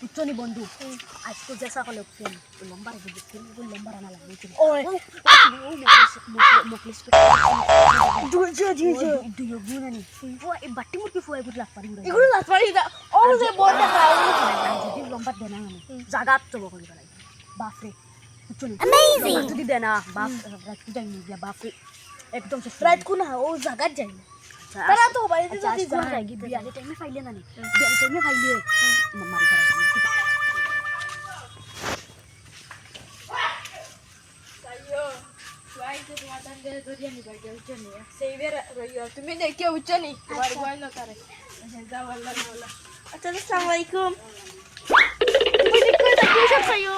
উচ্চনি বন্ধু আজ তো জেসা কলে ফোন লম্বার বুঝি ফোন লম্বার আনা লাগবে কি ওই মকলিস দুজো দুজো দুই গুণানি ফুয়া এই বাটি মুরকি ফুয়া গুড লাগ পারি এগুলো লাগ পারি দা ও যে বড়টা খাও যদি লম্বার দেনা আমি জায়গা তো বকলি বলাই বাপরে উচ্চনি Amazing! যদি দেনা বাপ রাত যাই নি বাপরে একদম রাত কোনা ও জায়গা যাই না তারা তো বাড়িতে আচ্ছা যদি আজ যায় যাই বিয়ালে টাইমে ফাইলে না নি বিয়ালে টাইমে ফাইলে মারি করা তুমি দেখে উচ্চ নি তোমার গোয়াল না তারে আচ্ছা আসসালামু আলাইকুম তুমি দেখো এটা কি সব খাইও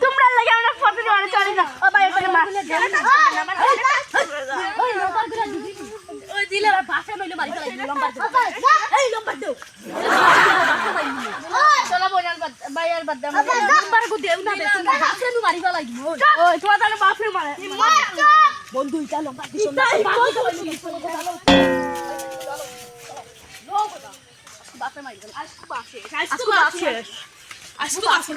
তোমরা লাগে আমরা ফটো দিওয়ানে চলে না ও ভাই ওখানে মাছ ওই দিলে বাসা নইলে মারি ফেলাই লম্বার এই লম্বার দাও চলা বনাল বাইয়ার বাদ দাম লম্বার গো দেউ না বেশি বাসা নু মারি ফেলাই ও তোমার তাহলে বাপরে মারে বন্ধু ইটা লম্বার দিছ বাসা মারি ফেলাই আজকে বাসে আজকে বাসা আজকে বাসে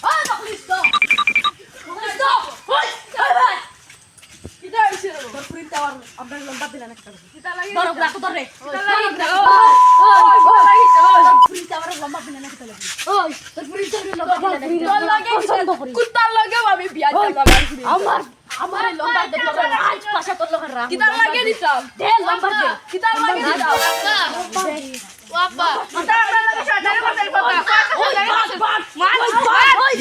ওই বকলিস তো বকলিস তো ওই ভাই কিটা হইছে তোর প্রিন্ট টাওয়ার আমরা লম্বার দিলা না কিটা লাগে ধরো রাখো ধরে কিটা লাগে প্রিন্ট টাওয়ার লম্বার দিলা না কিটা লাগে ওই তোর প্রিন্ট টাওয়ার লম্বার দিলা না কিটা লাগে পছন্দ করি কুত্তার লাগে আমি বিয়া দিলাম আমার আমার লম্বার দে তোর আজ পাশা তোর লগের রাখ কিটা লাগে দিতাম দে লম্বার দে কিটা লাগে দিতাম বাবা কিটা লাগে সাজারে কথা কথা ওই বাস বাস মাছ ওই